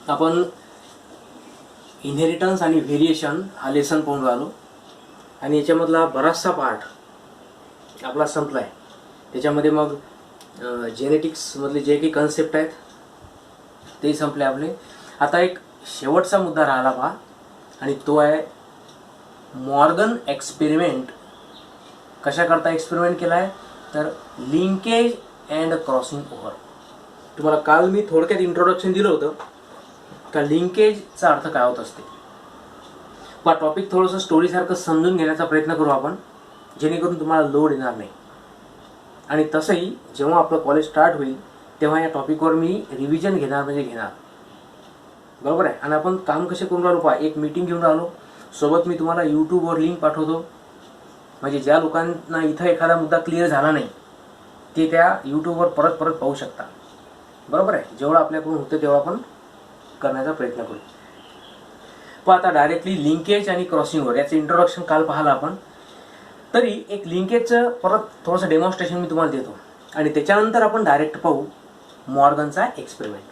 आपण इनहेरिटन्स आणि व्हेरिएशन हा लेसन पाहून राहिलो आणि याच्यामधला बराचसा पार्ट आपला संपला आहे. त्याच्यामध्ये मग जेनेटिक्समधले जे काही कन्सेप्ट आहेत ते संपले आपले. आता एक शेवटचा मुद्दा राहिला पहा, आणि तो आहे मॉर्गन एक्सपेरिमेंट. कशाकरता एक्सपेरिमेंट केला आहे तर लिंकेज अँड क्रॉसिंग ओव्हर. तुम्हाला काल मी थोडक्यात इंट्रोडक्शन दिलं होतं का लिंकेजचा अर्थ काय होत असते. पण टॉपिक थोडंसं स्टोरीसारखं समजून घेण्याचा प्रयत्न करू आपण, जेणेकरून तुम्हाला लोड येणार नाही. आणि तसंही जेव्हा आपलं कॉलेज स्टार्ट होईल तेव्हा या टॉपिकवर मी रिव्हिजन घेणार म्हणजे घेणार, बरोबर आहे. आणि आपण काम कसे करून राहिलो पहा, एक मीटिंग घेऊन राहिलो, सोबत मी तुम्हाला यूट्यूबवर लिंक पाठवतो, म्हणजे ज्या लोकांना इथं एखादा मुद्दा क्लिअर झाला नाही ते त्या यूट्यूबवर परत परत पाहू शकता, बरोबर आहे. जेवढं आपल्याकडून होतं तेवढं आपण करण्याचा प्रयत्न करू. पण आता डायरेक्टली लिंकेज आणि क्रॉसिंगवर याचं इंट्रोडक्शन काल पाहिलं आपण, तरी एक लिंकेजचं परत थोडंसं डेमॉन्स्ट्रेशन मी तुम्हाला देतो आणि त्याच्यानंतर आपण डायरेक्ट पाहू मॉर्गनचा एक्सपेरिमेंट.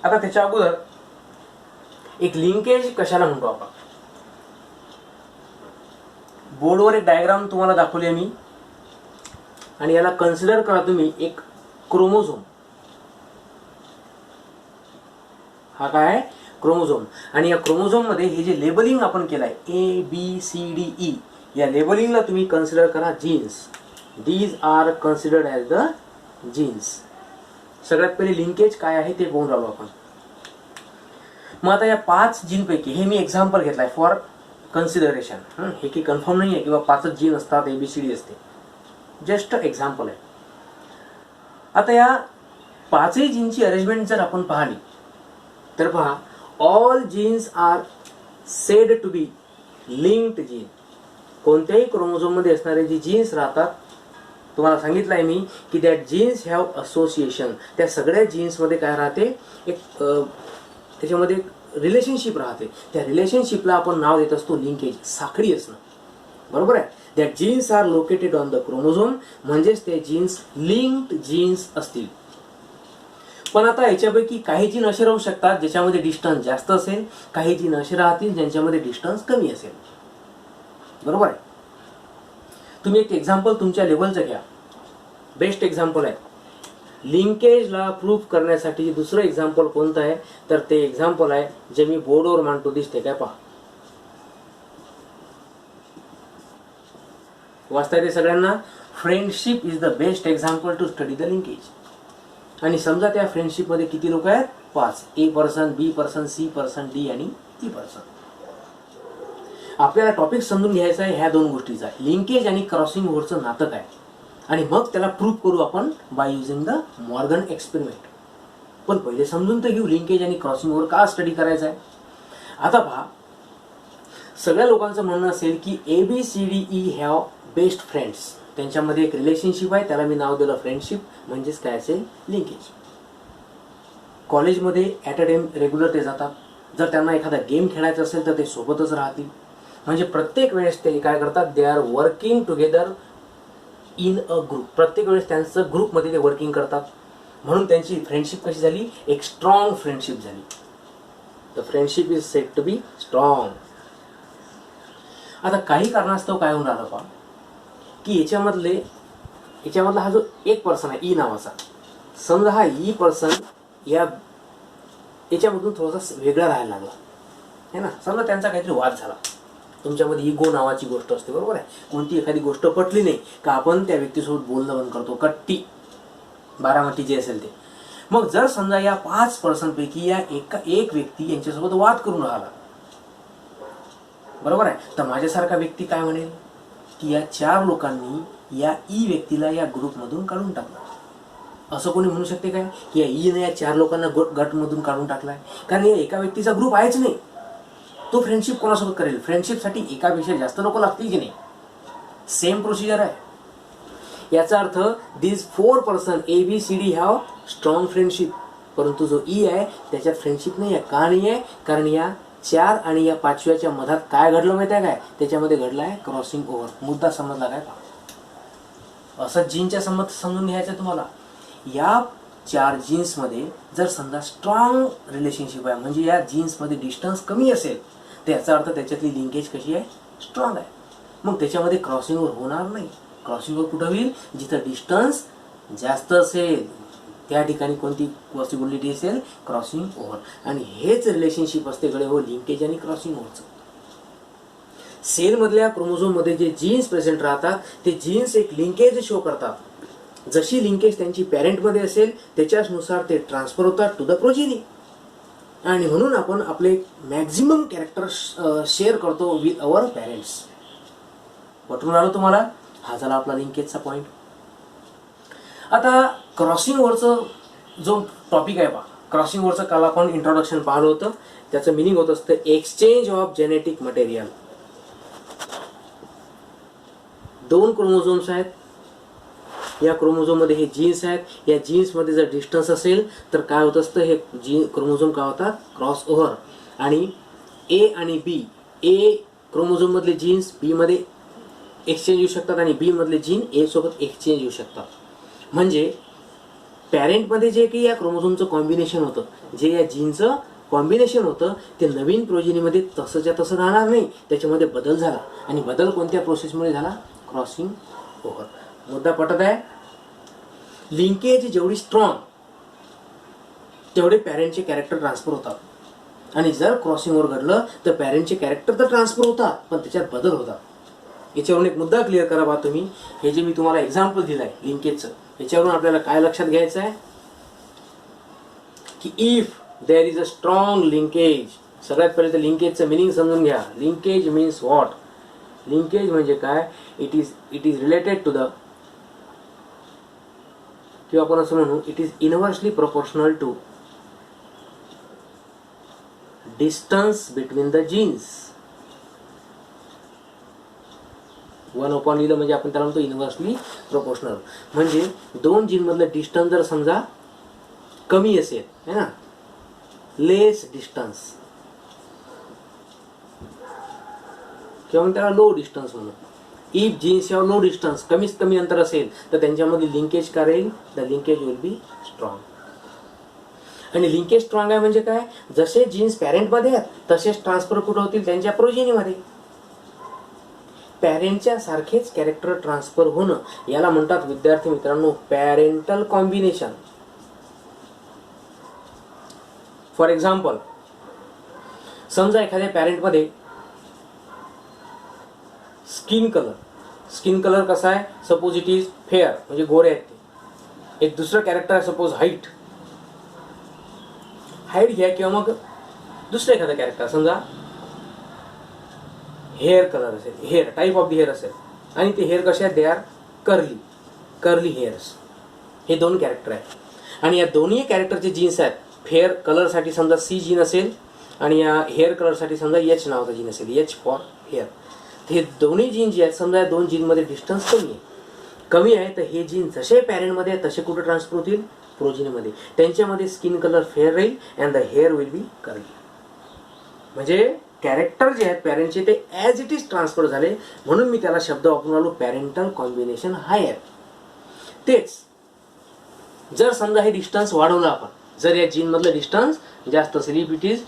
आता त्याच्या अगोदर एक लिंकेज कशाला म्हणतो आपण, बोर्डवर एक डायग्राम तुम्हाला दाखवली आहे मी, आणि याला कन्सिडर करा तुम्ही एक क्रोमोझोम. हा काय आहे, क्रोमोझोम. आणि या क्रोमोझोम मध्ये हे जे लेबलिंग आपण केलंय ABCDE, या लेबलिंगला तुम्ही कन्सिडर करा genes. These are considered as the genes. सगळ्यात पहिले लिंकेज काय आहे ते पाहून राहिलो आपण. मग आता या 5 जीनपैकी हे मी एक्झाम्पल घेतलाय फॉर कन्सिडरेशन. हे की कन्फर्म नाही आहे किंवा 5च जीन असतात, ABCD असते, जस्ट एक्झाम्पल आहे. आता या 5ही जीनची अरेंजमेंट जर आपण पाहिली तर पहा, all genes are said to be linked gene. कोणत्याही क्रोमोझोम मध्ये असणारे जे जीन्स राहतात, तुम्हाला सांगितलं आहे मी की दॅट जीन्स हॅव असोसिएशन. त्या सगळ्या जीन्समध्ये काय राहते, एक त्याच्यामध्ये रिलेशनशिप राहते. त्या रिलेशनशिपला आपण नाव देत असतो लिंकेज, साखळी असणं, बरोबर आहे. That genes are located on the chromosome, म्हणजेच ते जीन्स लिंक्ड जीन्स असतील. पण आता याच्यापैकी काही जीन असे राहू शकतात ज्याच्यामध्ये डिस्टन्स जास्त असेल, काही जीन असे राहतील ज्यांच्यामध्ये डिस्टन्स कमी असेल, बरोबर आहे. तुम्ही एक एक्झाम्पल तुमच्या लेवलचं घ्या, बेस्ट एक्झाम्पल आहे. लिंकेजला प्रूफ करण्यासाठी दुसरं एक्झाम्पल कोणतं आहे तर ते एक्झाम्पल आहे जे मी बोर्डवर मांडतो, दिसते काय पहा, वाचता येते सगळ्यांना. Friendship is the best example to study the linkage. आणि समजा त्या फ्रेंडशिपमध्ये किती लोक आहेत, 5. A person, B person, C person, D आणि E पर्सन. आपल्याला टॉपिक समजून घ्यायचा आहे ह्या 2 गोष्टीचा, लिंकेज आणि क्रॉसिंग ओव्हरचं नातं काय, आणि मग त्याला प्रूफ करू आपण by using the Morgan experiment. पण पहिले समजून तर घेऊ लिंकेज आणि क्रॉसिंग ओव्हर का स्टडी करायचं आहे. आता पहा, सगळ्या लोकांचं म्हणणं असेल की ABCDE हॅव बेस्ट फ्रेंड्स. त्यांच्यामध्ये एक रिलेशनशिप आहे, त्याला मी नाव दिलं फ्रेंडशिप, म्हणजेच काय असेल, लिंकेज. कॉलेजमध्ये ॲट अ टाइम रेग्युलर ते जातात. जर त्यांना एखादा गेम खेळायचा असेल तर ते सोबतच राहतील. म्हणजे प्रत्येक वेळेस ते काय करतात, they are working together in a group. प्रत्येक वेळेस त्यांचं ग्रुपमध्ये ते वर्किंग करतात, म्हणून त्यांची फ्रेंडशिप कशी झाली, एक स्ट्रॉंग फ्रेंडशिप झाली. The friendship is said to be strong. आता काही कारणास्तव काय होऊन राहिलं पहा की याच्यामधला हा जो एक पर्सन आहे E नावाचा, समजा हा E पर्सन याच्यामधून थोडासा वेगळा राहायला लागला है ना. समजा त्यांचा काहीतरी वाद झाला, तुमच्यामध्ये इगो नावाची गोष्ट असते, बरोबर आहे. कोणती एखादी गोष्ट पटली नाही का आपण त्या व्यक्तीसोबत बोलणं बंद करतो, कट्टी बारामती जे असेल ते. मग जर समजा या 5 पर्सनपैकी या एक व्यक्ती यांच्यासोबत वाद करून राहिला, बरोबर आहे, तर माझ्यासारखा व्यक्ती काय म्हणेल की या 4 लोकांनी या E व्यक्तीला या ग्रुपमधून काढून टाकलं. असं कोणी म्हणू शकते काय की या E ने या 4 लोकांना गटमधून काढून टाकलाय, कारण या एका व्यक्तीचा ग्रुप आहेच नाही. तो फ्रेंडशिप कोणासोबत करेल, फ्रेंडशिपसाठी एकापेक्षा जास्त लोक लागतील की नाही. सेम प्रोसिजर आहे. याचा earth this 4 person ABCD have strong friendship, परंतु जो E आहे त्याच्यात फ्रेंडशिप नाही आहे. का नाही आहे, कारण या 4 आणि या 5व्याच्या मधात काय घडलं माहिती आहे काय, त्याच्यामध्ये घडलं आहे क्रॉसिंग ओव्हर. मुद्दा समजला काय, असं जीनच्या समजून घ्यायचं तुम्हाला. या चार जीन्समध्ये जर समजा स्ट्रॉंग रिलेशनशिप आहे, म्हणजे या जीन्समध्ये डिस्टन्स कमी असेल, तर याचा अर्थ त्याच्यातली लिंकेज कशी आहे, स्ट्रॉंग आहे. मग त्याच्यामध्ये क्रॉसिंग ओव्हर होणार नाही. क्रॉसिंग ओव्हर कुठं होईल, जिथं डिस्टन्स जास्त असेल त्या ठिकाणी कोणती पॉसिबिलिटी असेल, क्रॉसिंग ओव्हर. आणि हेच रिलेशनशिप असते गळे हो लिंकेज आणि क्रॉसिंग ओव्हरचं. सेलमधल्या क्रोमोझोममध्ये जे जीन्स प्रेझेंट राहतात ते जीन्स एक लिंकेज शो करतात. जशी लिंकेज त्यांची पॅरेंटमध्ये असेल त्याच्यानुसार ते ट्रान्सफर होतात टू द प्रोजेनी. आणि म्हणून आपण आपले मॅक्झिमम कॅरेक्टर शेअर करतो विथ अवर पॅरेंट्स. पटवून आलो तुम्हाला? हा झाला आपला लिंकेजचा पॉईंट. आता क्रॉसिंग ओव्हरचं जो टॉपिक आहे पहा, क्रॉसिंग ओव्हरचं काल आपण इंट्रोडक्शन पाहिलं होतं. त्याचं मिनिंग होत असतं एक्सचेंज ऑफ जेनेटिक मटेरियल. दोन क्रोमोझोम्स आहेत, या क्रोमोझोममध्ये हे जीन्स आहेत. या जीन्समध्ये जर डिस्टन्स असेल तर काय होत असतं, हे क्रोमोझोम काय होतात, क्रॉस ओव्हर. आणि ए आणि बी, ए क्रोमोझोममधले जीन्स बी मध्ये एक्सचेंज होऊ शकतात आणि बी मधले जीन ए सोबत एक्सचेंज होऊ शकतात. म्हणजे पॅरेंटमध्ये जे काही या क्रोमोझोमचं कॉम्बिनेशन होतं, जे या जीनचं कॉम्बिनेशन होतं, ते नवीन प्रोजेनीमध्ये तसंच्या तसं राहणार नाही, त्याच्यामध्ये बदल झाला. आणि बदल कोणत्या प्रोसेसमुळे झाला, क्रॉसिंग ओव्हर. मुद्दा पटत आहे? लिंकेज जेवढी स्ट्रॉंग तेवढे पॅरेंटचे कॅरेक्टर ट्रान्सफर होतात. आणि जर क्रॉसिंग ओव्हर घडलं तर पॅरेंटचे कॅरेक्टर तर ट्रान्सफर होतात पण त्याच्यात बदल होतात. याच्यावरून एक मुद्दा क्लिअर करा बा तुम्ही. हे जे मी तुम्हाला एक्झाम्पल दिलं आहे लिंकेजचं, याच्यावरून आपल्याला काय लक्षात घ्यायचं आहे की if there is a strong linkage. सगळ्यात पहिले तर लिंकेजचं मिनिंग समजून घ्या. Linkage means what? लिंकेज म्हणजे काय, it is related to the, किंवा आपण असं म्हणू, it is inversely proportional to distance between the genes. One upon लिहिलं म्हणजे आपण त्याला म्हणतो इनव्हर्सली प्रोपोर्शनल. म्हणजे दोन जीन मधलं डिस्टन्स जर समजा कमी असेल, है ना, लेस डिस्टन्स, किंवा त्याला लो डिस्टन्स म्हणू. इफ जीन्स या लो डिस्टन्स, कमीत कमी अंतर असेल तर त्यांच्यामध्ये लिंकेज करेल, the linkage will be strong. आणि लिंकेज स्ट्रॉंग आहे म्हणजे काय, जसे जीन्स पॅरेंटमध्ये आहेत तसेच ट्रान्सफर कुठं होतील, त्यांच्या प्रोजेनीमध्ये. पॅरेंटच्या सारखेच कॅरेक्टर ट्रान्सफर होणं याला म्हणतात विद्यार्थी मित्रांनो पॅरेंटल कॉम्बिनेशन. फॉर एक्झाम्पल, समजा एखाद्या पॅरेंटमध्ये स्किन कलर कसा आहे, सपोज इट इज फेअर म्हणजे गोरे आहेत ते. एक दुसरं कॅरेक्टर आहे सपोज हाईट घ्या, किंवा मग दुसरं एखादं कॅरेक्टर समजा हेअर कलर असेल, hair type of the hair असेल, आणि ते हेअर कसे आहेत, दे आर कर्ली हेअर्स. हे दोन कॅरेक्टर आहेत. आणि या दोन्ही कॅरेक्टरचे जीन्स आहेत. फेअर कलरसाठी समजा सी जीन असेल आणि या हेअर कलरसाठी समजा एच नावाचा जीन असेल, एच फॉर हेअर. हे दोन्ही जीन जे आहेत, समजा या दोन जीनमध्ये डिस्टन्स कमी आहे, तर हे जीन जसे पॅरेंटमध्ये आहे तसे कुठे ट्रान्सफर होतील, प्रोजेनीमध्ये. त्यांच्यामध्ये स्किन कलर फेअर राहील and the hair will be curly. म्हणजे कॅरेक्टर जे आहेत पॅरेंटचे ते ॲज इट इज ट्रान्सफर झाले, म्हणून मी त्याला शब्द वापरून आलो पॅरेंटल कॉम्बिनेशन हायर. तेच जर समजा हे डिस्टन्स वाढवलं आपण, जर या जीन मधलं डिस्टन्स जास्त असेल, if it is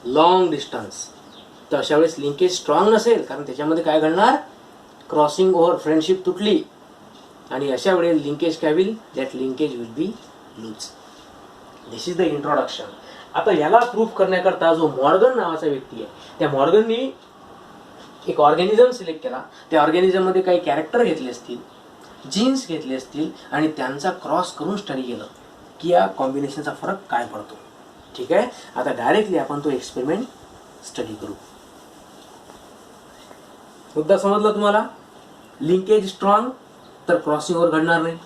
long distance, तर अशा वेळेस लिंकेज स्ट्रॉंग नसेल, कारण त्याच्यामध्ये काय घडणार, क्रॉसिंग ओव्हर, फ्रेंडशिप तुटली. आणि अशा वेळेस लिंकेज काय होईल, that linkage will be loose. This is the introduction. आता याला प्रूफ करण्याकरता जो मॉर्गन नावाचा व्यक्ती आहे, त्या मॉर्गननी एक ऑर्गॅनिझम सिलेक्ट केला. त्या ऑर्गॅनिझम मध्ये काही कॅरेक्टर घेतले असतील, जीन्स घेतले असतील, आणि त्यांचा क्रॉस करून स्टडी केलं की या कॉम्बिनेशनचा फरक काय पडतो. ठीक आहे, आता डायरेक्टली आपण तो एक्सपेरिमेंट स्टडी करू. मुद्दा समजला तुम्हाला? लिंकेज स्ट्रॉंग तर क्रॉसिंग ओव्हर घडणार नाही,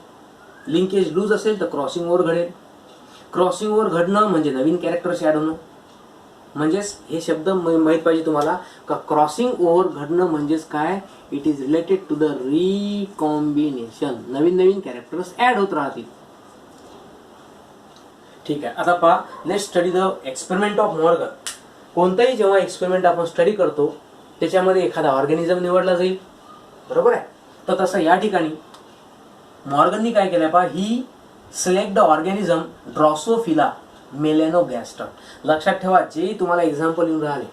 लिंकेज लूज असेल तर क्रॉसिंग ओव्हर घडेल. क्रॉसिंग ओव्हर घडणं म्हणजे नवीन कॅरेक्टर्स ॲड होणं. म्हणजेच हे शब्द माहीत पाहिजे तुम्हाला का क्रॉसिंग ओव्हर घडणं म्हणजेच काय, it is related to the recombination. नवीन कॅरेक्टर्स ॲड होत राहतील. ठीक आहे, आता पहा, let's study the experiment of Morgan. कोणताही जेव्हा एक्सपेरिमेंट आपण स्टडी करतो त्याच्यामध्ये एखादा ऑर्गॅनिझम निवडला जाईल, बरोबर आहे. तर तसं या ठिकाणी मॉर्गननी काय केलं पहा, ही सिलेक्ट द ऑर्गॅनिझम ड्रॉसोफिला मेलॅनोगॅस्टर. लक्षात ठेवा, जे तुम्हाला एक्झाम्पल येऊन राहिले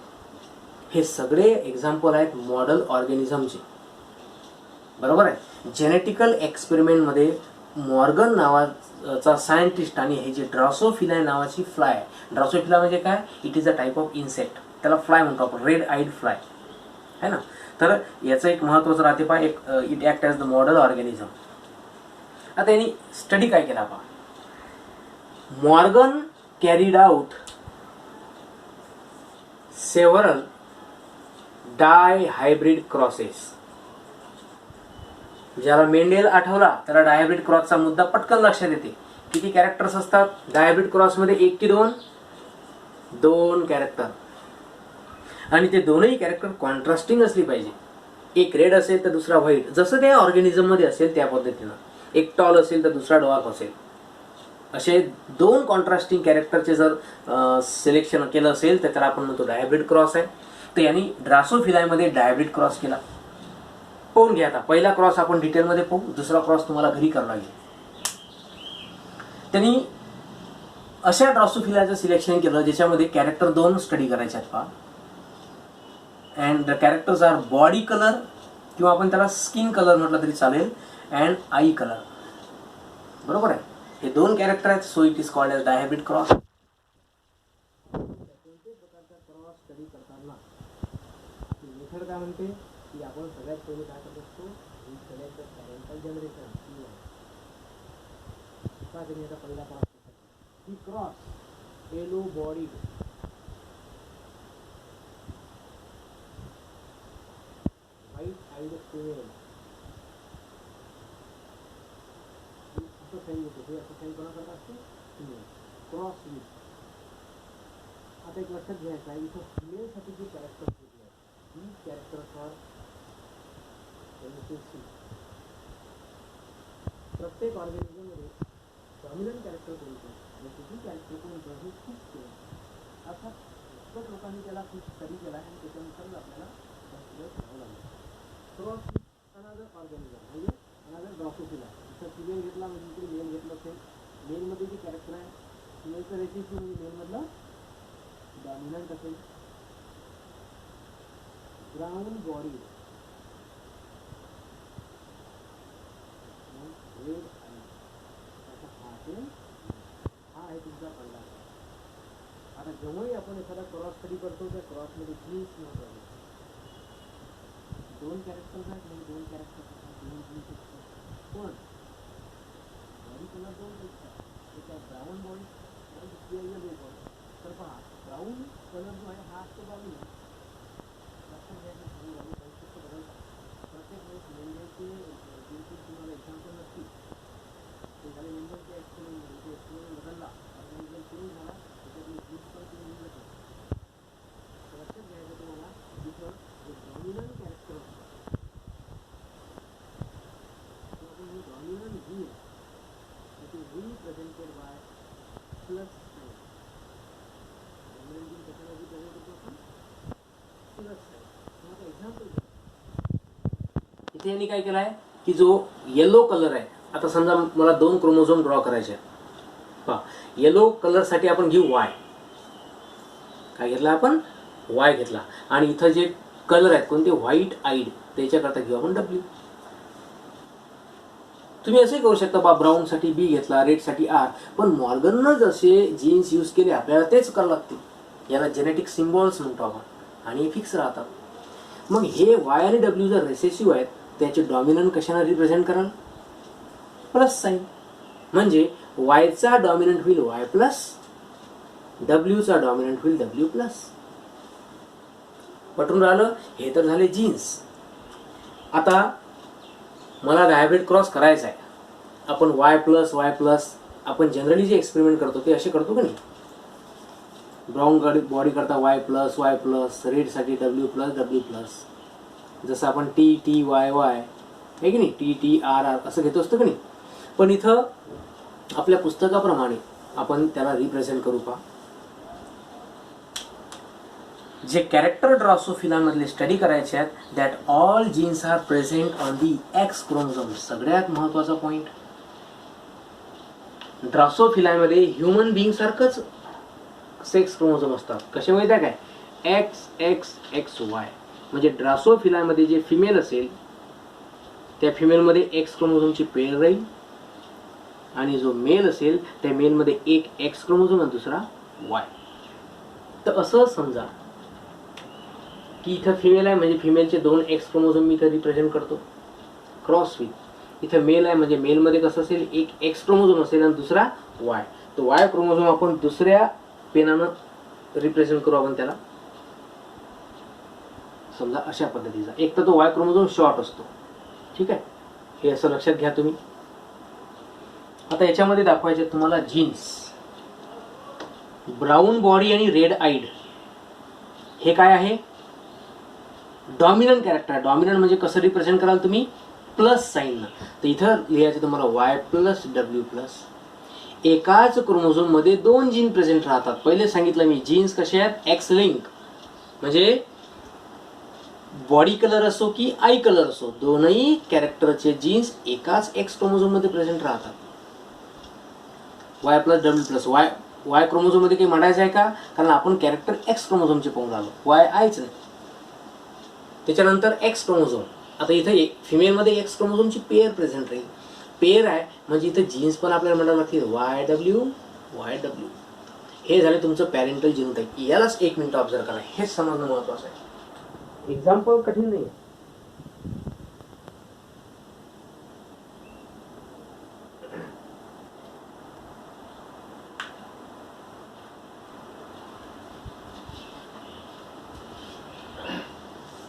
हे सगळे एक्झाम्पल आहेत मॉडेल ऑर्गॅनिझमचे. बरोबर आहे. जेनेटिकल एक्सपेरिमेंटमध्ये मॉर्गन नावाचा सायंटिस्ट आणि हे जे ड्रॉसोफिला नावाची फ्लाय, ड्रॉसोफिला म्हणजे काय, it is a type of insect, त्याला फ्लाय म्हणतो आपण, रेड आईड फ्लाय है ना. तर याचं एक महत्त्वाचं राहते पहा, एक it act as the model organism. आता यांनी स्टडी काय केला पहा. मॉर्गन कॅरीड आउट सेव्हरल डाय हायब्रिड क्रॉसेस. ज्याला मेंडेल आठवला त्याला डायहायब्रिड क्रॉसचा मुद्दा पटकन लक्षात येते. किती कॅरेक्टर्स असतात डायहायब्रिड क्रॉसमध्ये? 1 की 2? 2 कॅरेक्टर. आणि ते दोनही कॅरेक्टर कॉन्ट्रास्टिंग असली पाहिजे. एक रेड असेल तर दुसरा व्हाईट, जसं त्या ऑर्गॅनिझम मध्ये असेल त्या पद्धतीनं. एक टॉल असेल तर दुसरा डॉर्क असेल. असे 2 कॉन्ट्रास्टिंग कॅरेक्टरचे जर सिलेक्शन केलं असेल तर त्याला आपण म्हणतो डायहायब्रिड क्रॉस आहे. तर यांनी ड्रासोफिलामध्ये डायहायब्रिड क्रॉस केला. पाहून घ्या. आता पहिला क्रॉस आपण डिटेलमध्ये पाहू, दुसरा क्रॉस तुम्हाला घरी करावा लागेल. त्यांनी अशा ड्रासोफिलाचं सिलेक्शन केलं ज्याच्यामध्ये कॅरेक्टर 2 स्टडी करायचे आहेत पहा. And the characters our body colour किंवा आपण त्याला स्किन कलर म्हटलं तरी चालेल, अँड आई कलर. बरोबर आहे. हे 2 कॅरेक्टर आहेत, so it is called as dihybrid cross. कोणत्याही प्रकारचा क्रॉस स्टडी करताना मेथड काय म्हणते की आपण सगळ्यात पहिले काय करत असतो, सिलेक्ट द पॅरेंटल जनरेशन. आता पहिला क्रॉस ही cross yellow body white eyed female असं साईन होतं. हे असं साईन कोणा करत असते? फिमेल. Cross with. आता एक लक्षात घ्यायचं आहे, इथं फिमेलसाठी जे कॅरेक्टर घेतले आहेत ही कॅरेक्टर्स आर प्रत्येक ऑर्गॅनिझममध्ये डॉमिनंट कॅरेक्टर कोणतं आणि किती कॅरेक्टर कोणतं हे खूप केलं. अर्थात पुष्कळ लोकांनी त्याला खूप स्टडी केला आणि त्याच्यानुसार आपल्याला कन्सिडर करावं लागेल. क्रॉस अनादर ऑर्गॅनिझम म्हणजे अनादर ड्रॉसोफिला. जसं फिमेल घेतला म्हणजे इकडे मेल घेतलं असेल. मेलमध्ये जे कॅरेक्टर आहे फिमेलचं रेसिपी म्हणजे मेलमधलं डॉमिनंट असेल. ब्राऊन बॉडी रेड आई हा आहे तुमचा पहिला. आता जेव्हाही आपण एखादा क्रॉस स्टडी करतो त्या क्रॉसमध्ये जीन्स महत्वाचे. 2 कॅरेक्टर्स आहेत म्हणजे 2 कॅरेक्टर्स असतात, 2 जीन्स असतात. पण बॉडी कलर 2 असतात. त्याच्या ब्राऊन बॉडी आणि दुसरी आहे येलो बॉडी. तर पहा ब्राऊन कलर जो आहे हा असतो बाजूला. लक्षात घ्यायचं सांगू आणि वैशिष्ट्य बदलतात. प्रत्येक वेळेस मेंढ्याचे जीन्सचे तुम्हाला एक्झाम्पल नसतील. ते झाले मेंढ्याच्या एक्सपेरिमेंटमध्ये ते एक्सपेरिमेंट बदलला, ऑर्गॅनिझम चेंज झाला, त्याच्यातून जीन्स पण चेंज होऊ शकतो. लक्षात घ्यायचं तुम्हाला तिथं जे डॉमिनंट कॅरेक्टर असतं आपण हे dominant gene it is represented by plus sign. Dominant gene कशाला रिप्रेझेंट करतो आपण? Plus sign. तुम्हाला एक्झाम्पल इथे यांनी काय केलं आहे की जो येलो कलर आहे, आता समजा मला 2 क्रोमोझोम ड्रॉ करायचे आहेत. पहा येलो कलरसाठी आपण घेऊ वाय. काय घेतला आपण? वाय घेतला. आणि इथं जे कलर आहेत कोणते व्हाईट आईड त्याच्याकरता घेऊ आपण डब्ल्यू. तुम्ही असंही करू शकता बा ब्राऊनसाठी बी घेतला, रेडसाठी आर. पण मॉर्गननं जसे जीन्स यूज केले आपल्याला तेच करावं लागते. याला जेनेटिक सिम्बॉल्स म्हणतो आपण आणि फिक्स राहतात. मग हे वाय आणि डब्ल्यू जर रेसेसिव्ह आहेत त्याचे डॉमिनंट कशाने रिप्रेझेंट कराल? Plus sign. म्हणजे वायचा डॉमिनंट होईल वाय प्लस, डब्ल्यूचा डॉमिनंट होईल डब्ल्यू प्लस. पटून राहिलं? हे तर झाले जीन्स. आता मला डायहायब्रिड क्रॉस करायचा आहे. आपण वाय प्लस आपण जनरली जे एक्सपेरिमेंट करतो ते असे करतो का नाही? ब्राऊन बॉडी करता वाय प्लस, रेडसाठी डब्ल्यू प्लस. जसं आपण टी वाय आहे की नाही, टी आर असं घेतो असतं का नाही. पण इथं आपल्या पुस्तकाप्रमाणे आपण त्याला रिप्रेझेंट करू. पहा जे कॅरेक्टर ड्रॉसोफिला मधले स्टडी करायचे आहेत that all genes are present on the X chromosome. सगळ्यात महत्वाचा पॉइंट ड्रासोफिलामध्ये ह्युमन बिंग सारखंच सेक्स क्रोमोझोम असतात. कसे माहिती आहे काय? XXXY. म्हणजे ड्रासोफिलामध्ये जे फिमेल असेल त्या फिमेलमध्ये एक्स क्रोमोझोमची पेअर राहील आणि जो मेल असेल त्या मेलमध्ये एक एक्स क्रोमोझोम आणि दुसरा वाय. तर असं समजा की इथं फिमेल आहे म्हणजे फिमेलचे 2 एक्स क्रोमोझोम मी इथं रिप्रेझेंट करतो क्रॉस विथ. इथं मेल आहे म्हणजे मेलमध्ये कसं असेल एक एक्स क्रोमोझोम असेल आणि दुसरा वाय. तो वाय क्रोमोझोम आपण दुसऱ्या पेनानं रिप्रेझेंट करू आपण त्याला. समजा अशा पद्धतीचा. एक तर तो वाय क्रोमोझोम शॉर्ट असतो. ठीक आहे, हे असं लक्षात घ्या तुम्ही. आता याच्यामध्ये दाखवायचे तुम्हाला जीन्स. ब्राऊन बॉडी आणि रेड आईड हे काय आहे? Dominant character. डॉमिनंट म्हणजे कसं रिप्रेझेंट कराल तुम्ही? Plus sign. तर इथं लिहायचं तुम्हाला वाय प्लस डब्ल्यू प्लस. एकाच क्रोमोझोम मध्ये 2 जीन प्रेझेंट राहतात. पहिले सांगितलं मी जीन्स कसे आहेत? X link. म्हणजे बॉडी कलर असो की आय कलर असो दोनही कॅरेक्टरचे जीन्स एकाच एक्स क्रोमोझोम मध्ये प्रेझेंट राहतात. Y plus W plus. Y chromosome मध्ये काही मांडायचं आहे का? कारण आपण कॅरेक्टर एक्स क्रोमोझोमचे पाहून आलो, वाय आयच नाही. त्याच्यानंतर एक्स क्रोमोझोम. आता इथे फिमेलमध्ये एक्स क्रोमोझोमची पेअर प्रेझेंट राहील. पेअर आहे म्हणजे इथे जीन्स पण आपल्याला म्हणावं लागतील वाय डब्ल्यू वाय डब्ल्यू. हे झाले तुमचं पॅरेंटल जिनोटाइप. यालाच 1 मिनिट ऑब्झर्व करा, हेच समजणं महत्वाचं आहे. एक्झाम्पल कठीण नाही.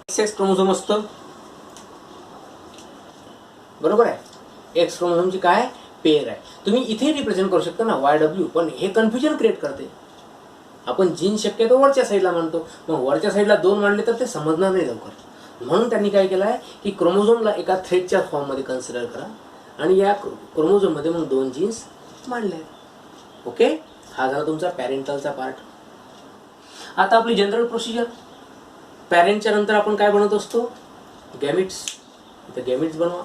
एक्स क्रोमोझोम असतं बरोबर आहे. एक्स क्रोमोझोमची काय पेअर आहे. तुम्ही इथे रिप्रेझेंट करू शकता ना वाय डब्ल्यू, पण हे कन्फ्युजन क्रिएट करते. आपण जीन शक्यतो वरच्या साईडला मांडतो, मग वरच्या साईडला 2 मांडले तर ते समजणार नाही लवकर. म्हणून त्यांनी काय केलं आहे की क्रोमोझोमला एका थ्रेडच्या फॉर्ममध्ये कन्सिडर करा आणि या क्रोमोझोममध्ये मग 2 जीन्स मांडले. ओके, हा झाला तुमचा पॅरेंटलचा पार्ट. आता आपली जनरल प्रोसिजर. पॅरेंटच्या नंतर आपण काय बनवत असतो? गॅमिट्स. इथे गॅमिट्स बनवा.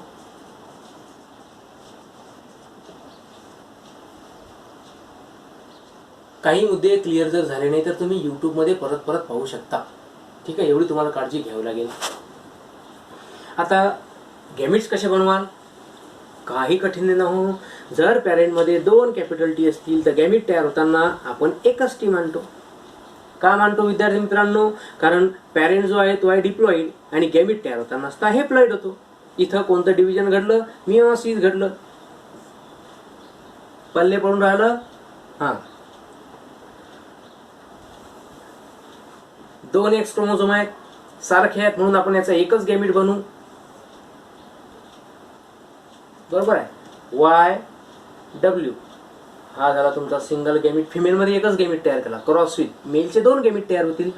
काही मुद्दे क्लिअर जर झाले नाही तर तुम्ही यूट्यूबमध्ये परत परत पाहू शकता. ठीक आहे, एवढी तुम्हाला काळजी घ्यावी लागेल. आता गॅमिट्स कसे बनवाल? काही कठीण न हो. जर पॅरेंटमध्ये 2 कॅपिटल टी असतील तर गॅमिट तयार होताना आपण एकच टी मानतो. का मानतो विद्यार्थी मित्रांनो? कारण पॅरेंट जो आहे तो आहे डिप्लॉइड आणि गॅमिट तयार होताना असता हेप्लॉइड होतो. इथं कोणतं डिव्हिजन घडलं? मियोसिस घडलं. पल्ले पडून राहिलं. हां, 2 एक्स क्रोमोझोम आहेत, सारखे आहेत म्हणून आपण याचा एकच गॅमिट बनवू. बरोबर आहे. वाय डब्ल्यू हा झाला तुमचा सिंगल गॅमिट. फिमेलमध्ये एकच गॅमिट तयार केला. क्रॉस विथ मेलचे 2 गॅमिट तयार होतील.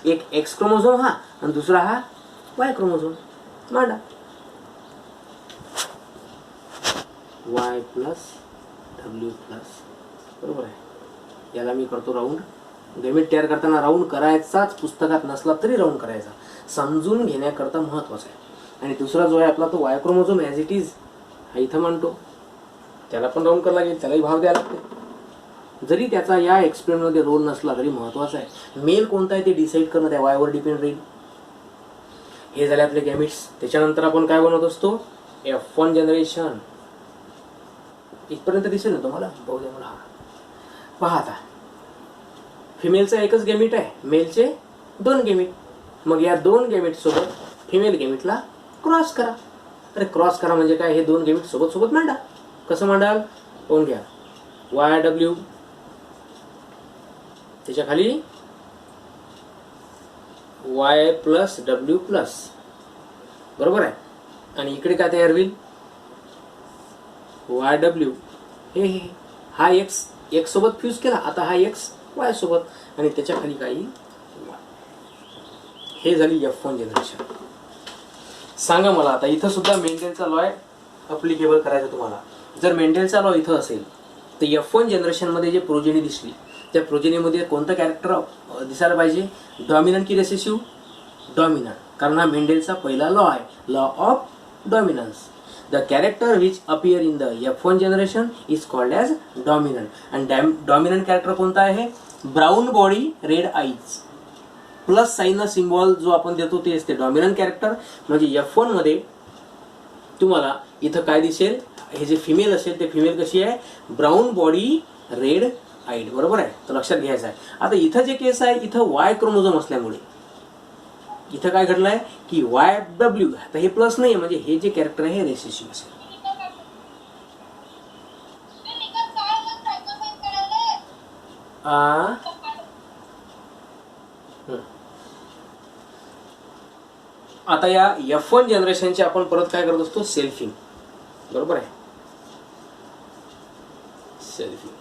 एक एक्स क्रोमोझोम हा आणि दुसरा हा वाय क्रोमोझोम. मांडा वाय प्लस डब्ल्यू प्लस. बरोबर आहे. याला मी करतो राऊंड. गॅमिट तयार करताना राऊंड करायचाच, पुस्तकात नसला तरी राऊंड करायचा, समजून घेण्याकरता महत्वाचं आहे. आणि दुसरा जो आहे आपला तो Y chromosome as it is हा इथं मांडतो. त्याला पण राऊंड करावं लागेल, त्यालाही भाव द्यायला लागते. जरी त्याचा या एक्सपेरिमेंटमध्ये रोल नसला तरी महत्वाचा आहे. मेल कोणता आहे ते डिसाईड करणं त्या वायवर डिपेंड राहील. हे झाले आपले गॅमिट्स. त्याच्यानंतर आपण काय बनवत असतो? F1 generation. इथपर्यंत दिसेल ना तुम्हाला? बघू द्या मला. पहा आता, फिमेलचा एकच गॅमिट आहे, मेलचे 2 गॅमिट. मग या 2 गॅमिट सोबत फिमेल गॅमिटला क्रॉस करा. अरे क्रॉस करा म्हणजे काय? हे 2 गॅमिट सोबत सोबत मांडा. कसं मांडाल? पाहून घ्या. वाय डब्ल्यू, त्याच्या खाली वाय प्लस डब्ल्यू प्लस. बरोबर आहे. आणि इकडे काय तयार होईल? Y W. हे हा एक्स एक्स सोबत फ्यूज केला, आता हा एक्स वाय सोबत आणि त्याच्या खाली काही वाय. हे झाली F1 जनरेशन. सांगा मला आता इथं सुद्धा मेंडेलचा लॉ अप्लिकेबल करायचा तुम्हाला. जर मेंडेलचा लॉ इथं असेल तर F1 जनरेशनमध्ये जे प्रोजेनी दिसली त्या प्रोजेनीमध्ये कोणतं कॅरेक्टर दिसायला पाहिजे? डॉमिनंट की रेसेसिव्ह? डॉमिनंट. कारण हा मेंडेलचा पहिला लॉ आहे, law of dominance. The character which appear in the F1 generation is called as dominant. आणि डॉमिनंट कॅरेक्टर कोणता आहे? Brown body red eyes plus sign symbol जो आपण देतो ते असते डॉमिनंट कॅरेक्टर. म्हणजे F1 मध्ये तुम्हाला इथं काय दिसेल, हे जे फिमेल असेल ते फिमेल कशी आहे? Brown body red eyed. बरोबर आहे, तर लक्षात घ्यायचं आहे. आता इथं जे केस आहे, इथं वाय क्रोमोझोम असल्यामुळे इथं काय घडलंय की YW, आता हे प्लस नाही म्हणजे हे जे कॅरेक्टर आहे हे रेसेसिव्ह असेल. आता या F1 जनरेशनचे आपण परत काय करत असतो? सेल्फिंग. बरोबर आहे, सेल्फिंग.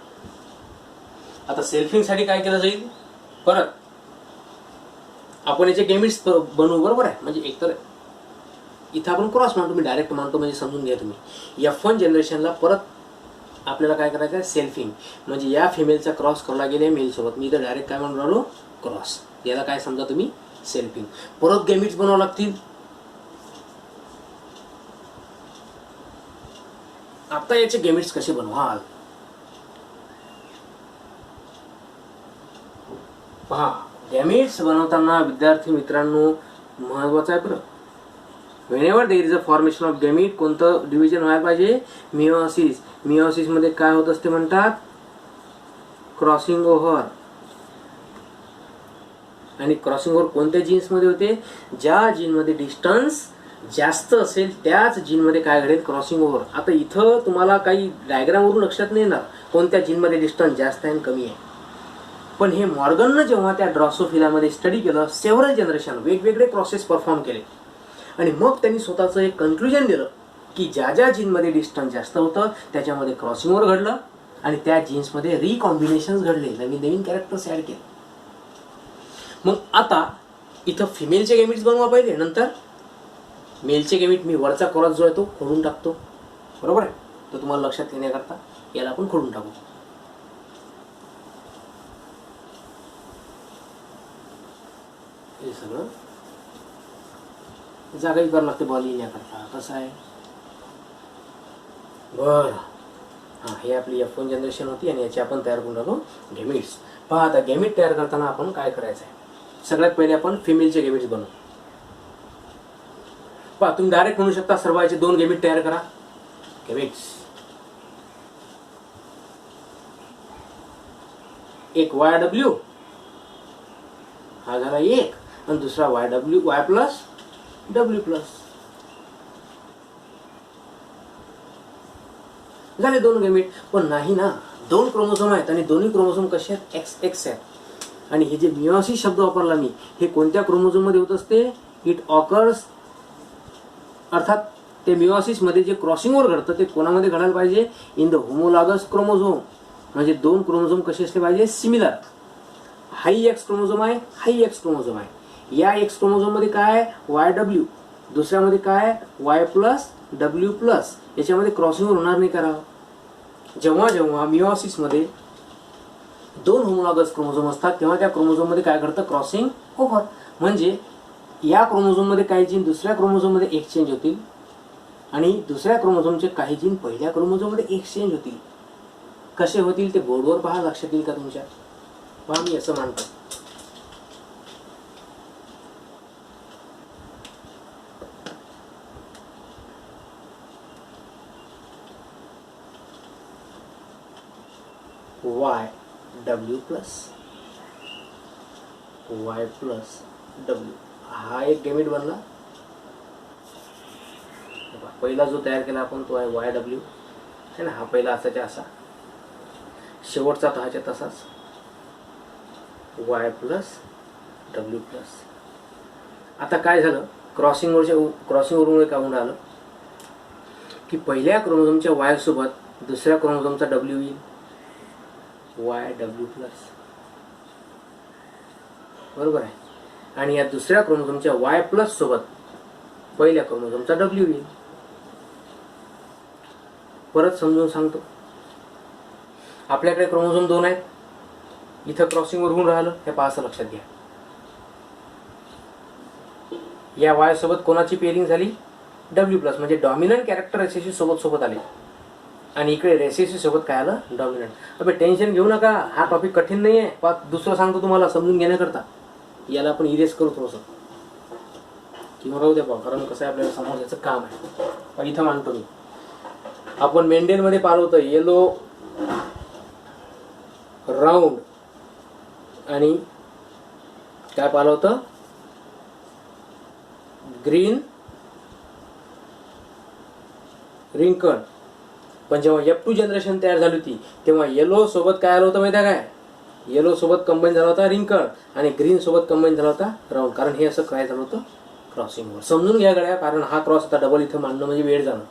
आता सेल्फिंग साठी काय केलं जाईल? परत आपण याचे गेमिट्स बनवू. बरोबर आहे, म्हणजे एकतर इथं आपण क्रॉस मानतो, मी डायरेक्ट मानतो म्हणजे समजून घ्या तुम्ही. F1 जनरेशनला परत आपल्याला काय करायचं आहे? सेल्फिंग. म्हणजे या फिमेलचा क्रॉस करला गेले मेल सोबत, मी इथं डायरेक्ट काय म्हणून राहिलो? क्रॉस. याला काय समजा तुम्ही? सेल्फिंग. परत गेमिट्स बनावं लागतील. आता याचे गेमिट्स कसे बनवाल? पहा, गॅमेट्स बनवताना विद्यार्थी मित्रांनो महत्वाचं आहे बरं. Whenever there is a formation of gamete, कोणतं डिव्हिजन व्हायला पाहिजे? मिओसिस. मिओसिस मध्ये काय होत असते म्हणतात? Crossing over. आणि क्रॉसिंग ओव्हर कोणत्या जीन्स मध्ये होते? ज्या जीन मध्ये डिस्टन्स जास्त असेल त्याच जीन मध्ये काय घडेल? Crossing over. आता इथं तुम्हाला काही डायग्राम वरून लक्षात नाही येणार कोणत्या जीन मध्ये डिस्टन्स जास्त आहे आणि कमी आहे. पण हे मॉर्गननं जेव्हा त्या ड्रॉसोफिलामध्ये स्टडी केलं, सेव्हरल जनरेशन वेगवेगळे प्रोसेस परफॉर्म केले आणि मग त्यांनी स्वतःचं एक कन्क्लुजन दिलं की ज्या ज्या जीनमध्ये डिस्टन्स जास्त होतं त्याच्यामध्ये क्रॉसिंग ओव्हर घडलं आणि त्या जीन्समध्ये रिकॉम्बिनेशन्स घडले, नवीन नवीन कॅरेक्टर्स ऍड केले. मग आता इथं फिमेलचे गेमिट्स बनवा पहिले, नंतर मेलचे गेमिट. मी वरचा क्रॉस जो आहे तो खोडून टाकतो. बरोबर आहे, तर तुम्हाला लक्षात येण्याकरता याला आपण खोडून टाकू. हे सगळं जागाही करावं लागते बॉल येण्याकरता. कसं आहे? बरं, हां, हे आपली F1 जनरेशन होती आणि याची आपण तयार करून राहिलो गेमिट्स. पहा, आता गेमिट तयार करताना आपण काय करायचं आहे? सगळ्यात पहिले आपण फिमेलचे गेमिट्स बनवू. पहा, तुम्ही डायरेक्ट म्हणू शकता सर्वांचे 2 गेमिट तयार करा. गेमिट्स, एक YW हा झाला एक, आणि दुसरा YW Y plus W plus. झाले 2 गेमिट. पण नाही ना, 2 क्रोमोझोम आहेत आणि दोन्ही क्रोमोझोम कसे आहेत? XX आहेत. आणि हे जे मिओसिस शब्द वापरला मी, हे कोणत्या क्रोमोझोम मध्ये होत असते? इट ऑकर्स, अर्थात ते मिओसिस मध्ये जे क्रॉसिंग ओव्हर घडतं ते कोणामध्ये घडायला पाहिजे? In the homologous chromosome. म्हणजे 2 क्रोमोझोम कसे असले पाहिजे? सिमिलर. हाई X क्रोमोझोम आहे, हाई X क्रोमोझोम आहे. या X क्रोमोझोम मध्ये काय आहे? YW. दुसऱ्यामध्ये काय आहे? Y plus W plus. याच्यामध्ये क्रॉसिंग ओव्हर होणार नाही करावं. जेव्हा जेव्हा मिओसिस मध्ये 2 होमोलॉगस क्रोमोझोम असतात तेव्हा त्या क्रोमोझोम मध्ये काय घडतं? Crossing over. म्हणजे या क्रोमोझोम मध्ये काही जीन दुसऱ्या क्रोमोझोम मध्ये एक्सचेंज होतील आणि दुसऱ्या क्रोमोझोमचे काही जीन पहिल्या क्रोमोझोम मध्ये एक्सचेंज होतील. कसे होतील ते बोर्डवर पहा, लक्षात येईल का तुमच्या? पहा, मी असं मानतो. YW plus Y plus W हा एक गेमिट बनला. पहिला जो तयार केला आपण तो आहे YW है ना. हा पहिला असाच्या असा, शेवटचा तहाच्या तसाच Y प्लस W प्लस. आता काय झालं? क्रॉसिंग ओव्हरमुळे काय होऊन राहिलं की पहिल्या क्रोमोझोमच्या Y सोबत दुसऱ्या क्रोमोझोमचा W येईल, YW प्लस. बरोबर आहे. आणि या दुसऱ्या क्रोमोझोमच्या Y प्लस सोबत पहिल्या क्रोमोझोमचा W येईल. परत समजून सांगतो. आपल्याकडे क्रोमोझोम 2 आहेत, इथं क्रॉसिंग होऊन राहिलं, हे पहा, असं लक्षात घ्या. या Y सोबत कोणाची पेअरिंग झाली? डब्ल्यू प्लस म्हणजे डॉमिनंट कॅरेक्टर रेसेसिव्ह सोबत सोबत आले आणि इकडे रेसेसिव्ह सोबत काय आलं डॉमिनंट. अबे टेन्शन घेऊ नका, हा टॉपिक कठीण नाही आहे. दुसरं सांगतो तुम्हाला समजून घेण्याकरता, याला आपण इरेज करू थोडंसं किंवा राहू द्या कारण कसं आहे आपल्याला समजायचं काम आहे. पण इथं मानतो मी, आपण मेंढेलमध्ये पाहिलं होतं येलो राऊंड आणि काय पाहिलं होतं ग्रीन रिंकन. पण जेव्हा F2 जनरेशन तयार झाली होती तेव्हा येलो सोबत काय आलं होतं माहिती आहे काय, येलो सोबत कंबाईन झाला होता रिंकन आणि ग्रीन सोबत कंबाईन झाला होता राऊंड. कारण हे असं काय झालं होतं क्रॉसिंगवर. समजून घ्या गड्या, कारण हा क्रॉस आता डबल इथं मांडणं म्हणजे वेळ जाणं.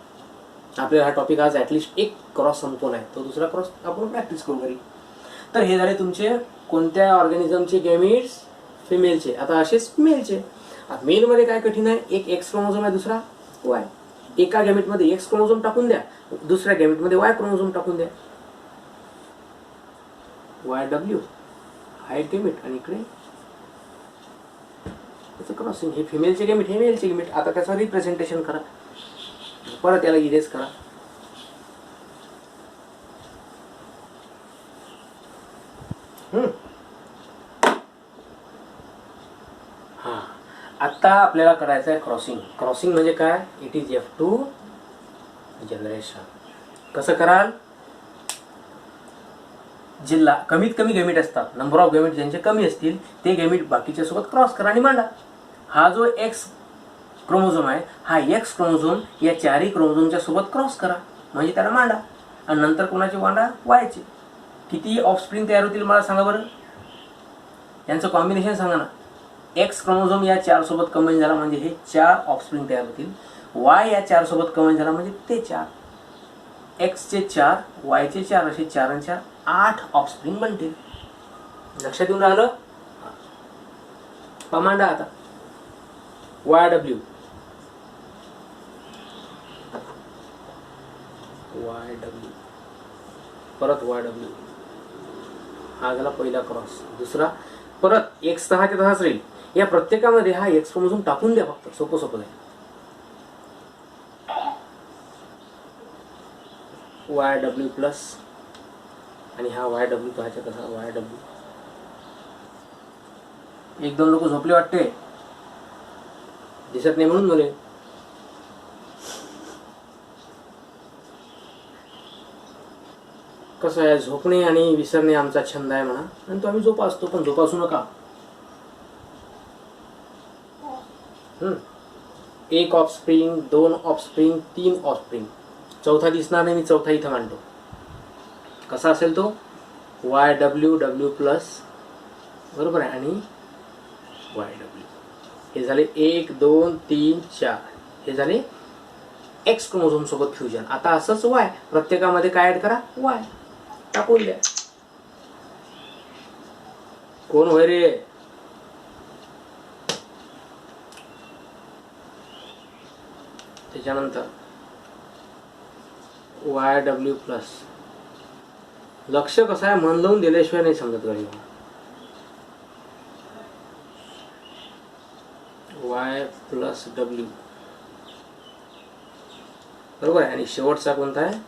आपल्याला हा टॉपिक आज ॲटलिस्ट एक क्रॉस संपतो नाही, तो दुसरा क्रॉस आपण प्रॅक्टिस करू घरी. तर हे झाले तुमचे कोणत्या ऑर्गॅनिझमचे गॅमीट्स, फिमेलचे. आता असेच मेलचे. मेलमध्ये काय कठीण आहे, एक एक्स क्रोमोझोम आहे, दुसरा वाय. एका गॅमेटमध्ये एक्स क्रोमोझोम टाकून द्या, दुसऱ्या गॅमेटमध्ये वाय क्रोमोझोम टाकून द्या. वाय डब्ल्यू हा एक गॅमेट आणि इकडे त्याचं क्रॉसिंग. हे फिमेलचे गॅमेट, हे मेलचे गॅमेट. आता त्याचं रिप्रेझेंटेशन करा, परत याला इरेज करा. हां, आता आपल्याला करायचं आहे क्रॉसिंग. क्रॉसिंग म्हणजे काय, इट इज F2 जनरेशन. कसं कराल, जिल्हा कमीत कमी गॅमेट असतात, नंबर ऑफ गॅमेट ज्यांचे कमी असतील ते गॅमेट बाकीच्या सोबत क्रॉस करा आणि मांडा. हा जो एक्स क्रोमोझोम आहे, हा एक्स क्रोमोझोम या चारही क्रोमोझोमच्या सोबत क्रॉस करा म्हणजे त्याला मांडा. आणि नंतर कोणाचे मांडा, वायचे. किती ऑफस्प्रिंग तयार होतील मला सांगा बरं, यांचं कॉम्बिनेशन सांगा ना. एक्स क्रोमोझोम या 4 सोबत कंबाईन झाला म्हणजे हे 4 ऑफस्प्रिंग तयार होतील. वाय या 4 सोबत कंबाईन झाला म्हणजे ते 4. एक्सचे 4, वायचे 4, असे 4 आणि 4 8 ऑफस्प्रिंग बनतील. लक्षात येऊन राहिलं. मांडा आता वाय डब्ल्यू, वाय डब्ल्यू, परत वाय डब्ल्यू. हा झाला पहिला क्रॉस. दुसरा परत एक्स तसा ते तसाच राहील. या प्रत्येकामध्ये हा एक्स क्रोमोझोम टाकून द्या, फक्त सोपं सोपं आहे. वाय डब्ल्यू प्लस आणि हा वाय डब्ल्यू तसाचा तसा वाय डब्ल्यू. एक दोन लोक झोपले वाटते, दिसत नाही म्हणून बोले. कसं आहे, झोपणे आणि विसरणे आमचा छंद आहे म्हणा, आणि तो आम्ही जोपासतो, पण जोपासू नका. एक ऑफस्प्रिंग, 2 ऑफस्प्रिंग, 3 ऑफस्प्रिंग, चौथा दिसणार नाही, मी चौथा इथं मांडतो. कसा असेल तो, वाय डब्ल्यू डब्ल्यू प्लस, बरोबर आहे, आणि वाय डब्ल्यू. हे झाले 1 2 3 4, हे झाले एक्स क्रोमोझोम सोबत फ्युजन. आता असंच वाय, प्रत्येकामध्ये काय ऍड करा, वाय टाकून द्या. कोण होय रे, त्याच्यानंतर वाय डब्ल्यू प्लस. लक्ष कसं आहे, मन लावून दिल्याशिवाय नाही समजत गडी. वाय प्लस डब्ल्यू, बरोबर आहे. आणि शेवटचा कोणता आहे,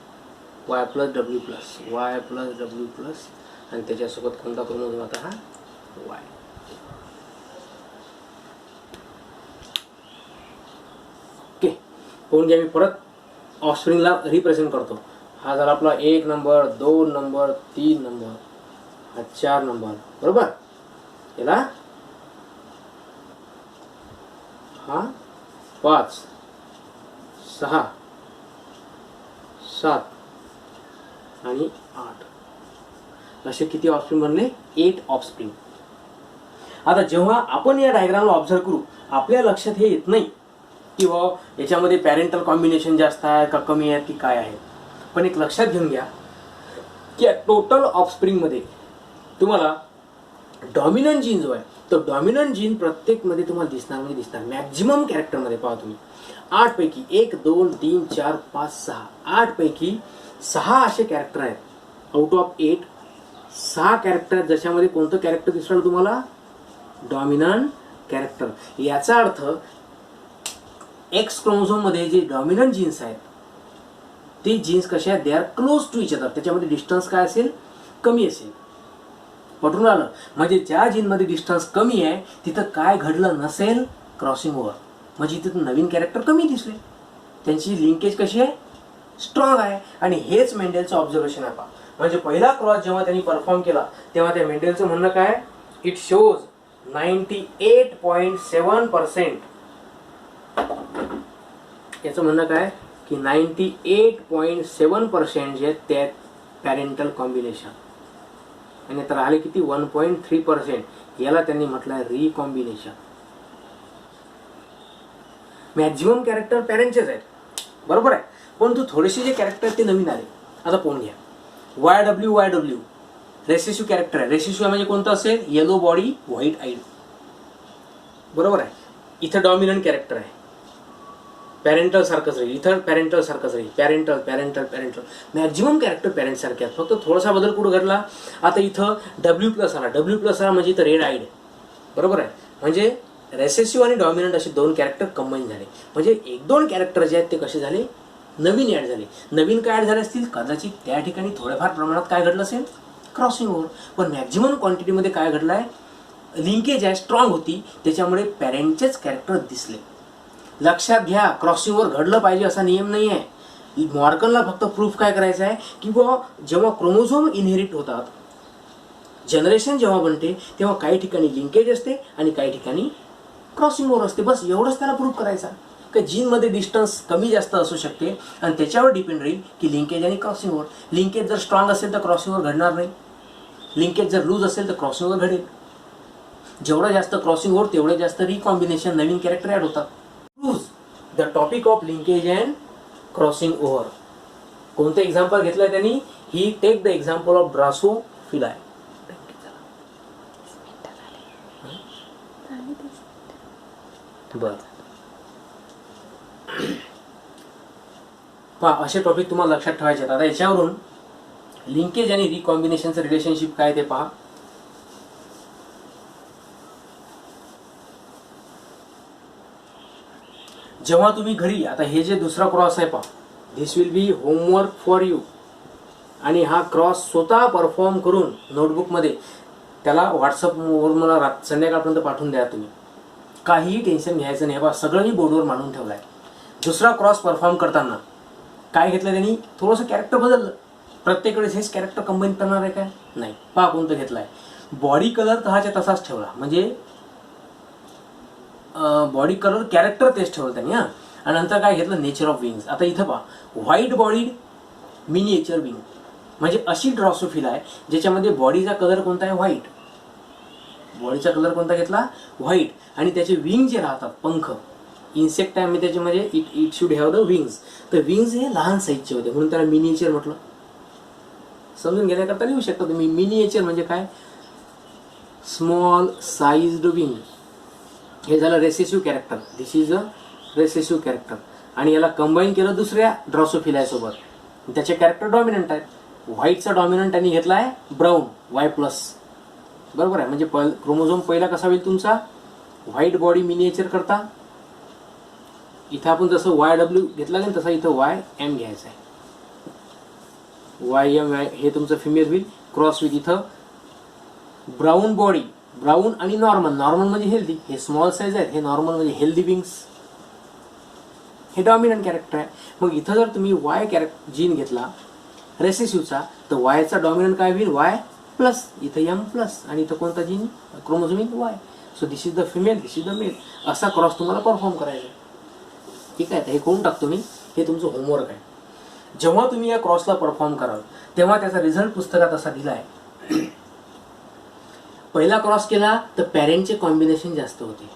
Y plus W plus, Y plus W plus, आणि त्याच्यासोबत कोणता क्रोमोझोम आता, हा वाय. ओके, पाहून घ्या. मी परत ऑफस्प्रिंगला रिप्रेझेंट करतो. हा झाला आपला 1 नंबर, 2 नंबर, 3 नंबर, हा 4 नंबर, बरोबर. याला हा 5 6 7 आणि 8, असे किती ऑफस्प्रिंग बनले, 8 ऑफस्प्रिंग. आता जेव्हा आपण या डायग्रामला ऑब्झर्व करू, आपल्या लक्षात हे येत नाही की याच्यामध्ये पॅरेंटल कॉम्बिनेशन जास्त आहे का कमी आहे की काय आहे. पण एक लक्षात घेऊन घ्या की टोटल ऑफस्प्रिंगमध्ये तुम्हाला डॉमिनंट जीन जो आहे, तो डॉमिनंट जीन प्रत्येकमध्ये तुम्हाला दिसणार म्हणजे दिसणार. मॅक्झिमम कॅरेक्टरमध्ये पहा तुम्ही, 8 पैकी 1 2 3 4 5 6, 8 पैकी 6 असे कॅरेक्टर आहेत. आउट ऑफ 8 6 कॅरेक्टर आहेत, ज्याच्यामध्ये कोणतं कॅरेक्टर दिसणार तुम्हाला, डॉमिनंट कॅरेक्टर. याचा अर्थ एक्स क्रोमोझोममध्ये जे डॉमिनंट जीन्स आहेत ते जीन्स कसे आहेत, they are close to each other, त्याच्यामध्ये डिस्टन्स काय असेल, कमी असेल. पटून आलं. म्हणजे ज्या जीनमध्ये डिस्टन्स कमी आहे तिथं काय घडलं नसेल, क्रॉसिंग ओव्हर. म्हणजे तिथं नवीन कॅरेक्टर कमी दिसले, त्यांची लिंकेज कशी आहे, स्ट्रॉंग आहे. आणि हेच मेंडेलचं ऑब्झर्वेशन आहे पहा. म्हणजे पहिला क्रॉस जेव्हा त्यांनी परफॉर्म केला तेव्हा त्या मेंडेलचं म्हणणं काय, इट शोज 98.7%. याचं म्हणणं काय की 98.7% जे ते पॅरेंटल कॉम्बिनेशन, आणि आता राहिले किती, 1.3%. याला त्यांनी म्हटलं आहे रिकॉम्बिनेशन. मॅक्झिमम कॅरेक्टर पॅरेंटचेच आहेत, बरोबर आहे, परंतु थोडेसे जे कॅरेक्टर ते नवीन आले. आता पाहून घ्या. YW रेसेसिव्ह कॅरेक्टर आहे. रेसेसिव्ह म्हणजे कोणतं असेल, येलो बॉडी व्हाईट आईड, बरोबर आहे. इथं डॉमिनंट कॅरेक्टर आहे, पॅरेंटल सारखंच राहील, इथं पॅरेंटल सारखंच राहील, parental parental parental. Maximum character parent सारखे आहेत, फक्त थोडासा बदल कुठं घडला. आता इथं W+ आला. W+ आला म्हणजे इथं रेड आईड, बरोबर आहे. म्हणजे रेसेसिव्ह आणि डॉमिनंट असे दोन कॅरेक्टर कंबाईन झाले. म्हणजे 1-2 कॅरेक्टर जे आहेत ते कसे झाले, नवीन ॲड झाले. नवीन काय ॲड झाले असतील, कदाचित त्या ठिकाणी थोड्याफार प्रमाणात काय घडलं असेल, क्रॉसिंग ओव्हर. पण मॅक्झिमम क्वांटिटीमध्ये काय घडलं आहे, लिंकेज आहे, स्ट्रॉंग होती, त्याच्यामुळे पॅरेंटचेच कॅरेक्टर दिसले. लक्षात घ्या, क्रॉसिंग ओव्हर घडलं पाहिजे असा नियम नाही आहे. मॉर्गनला फक्त प्रूफ काय करायचं आहे की बुवा जेव्हा क्रोमोझोम इनहेरिट होतात, जनरेशन जेव्हा बनते तेव्हा काही ठिकाणी लिंकेज असते आणि काही ठिकाणी क्रॉसिंग ओव्हर असते. बस एवढंच त्याला प्रूफ करायचं की जीनमध्ये डिस्टन्स कमी जास्त असू शकते आणि त्याच्यावर डिपेंड राहील की लिंकेज आणि क्रॉसिंग ओव्हर. लिंकेज जर स्ट्रॉंग असेल तर क्रॉसिंग ओव्हर घडणार नाही, लिंकेज जर लूज असेल तर क्रॉसिंग ओव्हर घडेल. जेवढं जास्त क्रॉसिंग ओव्हर तेवढे जास्त रिकॉम्बिनेशन, नवीन कॅरेक्टर ॲड होतात. The topic of linkage and crossing over. कोणतं एक्झाम्पल घेतलंय त्यांनी, ही टेक द एक्झाम्पल ऑफ ड्रासोफिलाय. बर, पहा असे टॉपिक तुम्हाला लक्षात ठेवायचे आहेत. आता याच्यावरून लिंकेज आणि रिकॉम्बिनेशनचं रिलेशनशिप काय ते पहा. जेव्हा तुम्ही घरी, आता हे जे दुसरा क्रॉस आहे पहा, this will be homework for you. आणि हा क्रॉस स्वतः परफॉर्म करून नोटबुकमध्ये त्याला व्हॉट्सअपवर मला संध्याकाळपर्यंत पाठवून द्या तुम्ही. काहीही टेन्शन घ्यायचं नाही. बा सगळं मी बोर्डवर मांडून ठेवलं आहे. दुसरा क्रॉस परफॉर्म करताना काय घेतलं त्यांनी, थोडंसं कॅरेक्टर बदललं. प्रत्येक वेळेस हेच कॅरेक्टर कंबाईन करणार आहे काय, नाही. पहा कोणतं घेतलं आहे. बॉडी कलर तहाच्या तसाच ठेवला, म्हणजे बॉडी कलर कॅरेक्टर तेच ठेवलं त्यांनी. हां, आणि नंतर काय घेतलं, नेचर ऑफ विंग्स. आता इथं पहा, व्हाईट बॉडीड मिनिएचर विंग, म्हणजे अशी ड्रॉसोफिला आहे ज्याच्यामध्ये बॉडीचा कलर कोणता आहे, व्हाईट. बॉडीचा कलर कोणता घेतला, व्हाईट. आणि त्याचे विंग जे राहतात, पंख, इन्सेक्ट आहे म्हणजे त्याच्यामध्ये it should have the wings. तर विंग्स हे लहान साईजचे होते म्हणून त्याला मिनिएचर म्हटलं. समजून घेण्याकरता लिहू शकता तुम्ही. मिनिएचर म्हणजे काय, स्मॉल साइज्ड विंग. हे झालं recessive character. This is a recessive character. आणि याला कंबाईन केलं दुसऱ्या ड्रॉसोफिलायसोबत, त्याचे कॅरेक्टर डॉमिनंट आहेत. व्हाईटचा डॉमिनंट त्यांनी घेतला आहे ब्राऊन, Y+, बरोबर आहे. म्हणजे क्रोमोझोम पहिला कसा होईल तुमचा, व्हाईट बॉडी मिनिएचर करता. इथं आपण जसं YW घेतला की तसा इथं YM घ्यायचा आहे. YM हे तुमचं फिमेल होईल. क्रॉस विथ इथं ब्राऊन बॉडी, ब्राऊन आणि नॉर्मल. नॉर्मल म्हणजे हेल्दी, हे स्मॉल साईज आहेत. हे नॉर्मल म्हणजे हेल्दी विंग्स, हे डॉमिनंट कॅरेक्टर आहे. मग इथं जर तुम्ही Y कॅरेक्टर जीन घेतला रेसेसिव्हचा, तर Yचा डॉमिनंट काय होईल, Y+. इथं M+, आणि इथं कोणता gene, chromosomal Y. So this is the female, this is the male. असा क्रॉस तुम्हाला परफॉर्म करायचा आहे. ठीक आहे, हे करून टाकतो मी, हे तुमचं होमवर्क आहे. जेव्हा तुम्ही या क्रॉसला परफॉर्म कराल तेव्हा त्याचा रिझल्ट पुस्तकात असा दिला आहे. पहिला क्रॉस केला तर पॅरेंटचे कॉम्बिनेशन जास्त होते.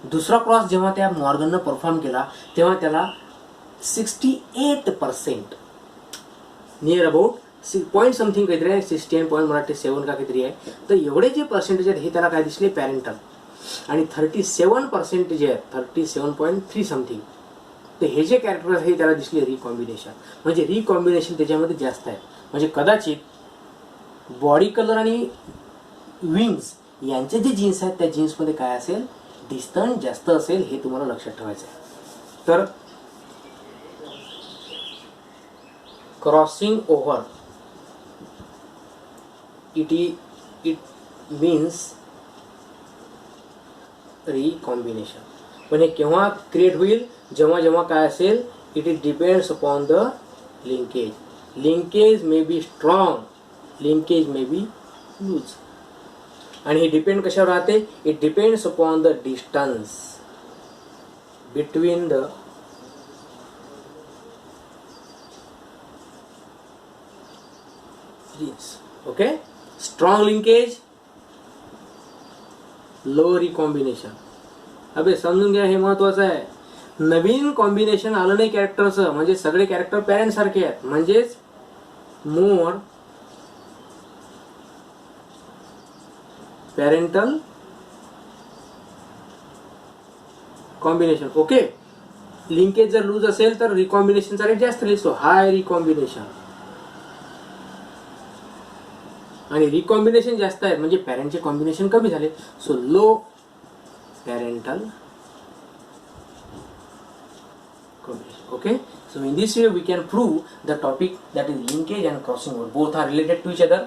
दुसरा क्रॉस जेव्हा त्या मॉर्गननं परफॉर्म केला तेव्हा त्याला 68%, नियर अबाउट पॉईंट समथिंग काहीतरी आहे, 68.7 का काहीतरी आहे. तर एवढे जे पर्सेंटेज आहेत हे त्याला काय दिसले, पॅरेंटल. आणि 37% जे आहेत, 37.3 समथिंग, तर हे जे कॅरेक्टर आहे त्याला दिसले रिकॉम्बिनेशन. म्हणजे रिकॉम्बिनेशन त्याच्यामध्ये जास्त आहे. म्हणजे कदाचित बॉडी कलर आणि विंग्स यांचे जे जीन्स आहेत त्या जीन्समध्ये काय असेल, डिस्टन्स जास्त असेल. हे तुम्हाला लक्षात ठेवायचं आहे. तर crossing over it means recombination. पण हे केव्हा क्रिएट होईल, जेव्हा जेव्हा काय असेल, it depends upon the linkage. Linkage may be strong, linkage may be loose. आणि हे डिपेंड कशावर राहते, it depends upon the distance between the genes. Okay, strong linkage, low recombination. अबे समजून घ्या, हे महत्वाचं आहे. नवीन कॉम्बिनेशन आलं नाही कॅरेक्टरचं, म्हणजे सगळे कॅरेक्टर पॅरेंट सारखे आहेत, म्हणजेच मोर पॅरेंटल कॉम्बिनेशन. ओके, लिंकेज जर लूज असेल तर रिकॉम्बिनेशनचा रेट जास्त राहील, सो हाय रिकॉम्बिनेशन. आणि रिकॉम्बिनेशन जास्त आहेत म्हणजे पॅरेंटचे कॉम्बिनेशन कमी झाले, so low parental combination. Okay, so in this way we can prove the topic that is linkage and crossing over, both are related to each other.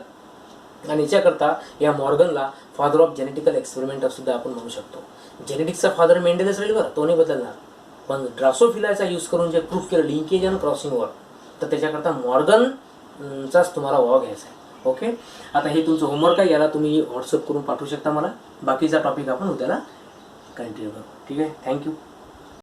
आणि याच्याकरता या मॉर्गनला फादर ऑफ जेनेटिकल एक्सपेरिमेंट सुद्धा आपण म्हणू शकतो. जेनेटिक्सचा father मेंडेलच राहील बरं, तो नाही बदलणार. पण ड्रासोफिलाचा यूज करून जे प्रूफ केलं लिंकेज आणि क्रॉसिंग ओव्हर, तर त्याच्याकरता मॉर्गनचाच तुम्हाला वाव घ्यायचा आहे. ओके, आता हे तुमचं होमवर्क आहे, याला तुम्ही व्हॉट्सअप करून पाठवू शकता मला. बाकीचा टॉपिक आपण उद्याला कंटिन्यू करू. ठीक आहे, थँक्यू.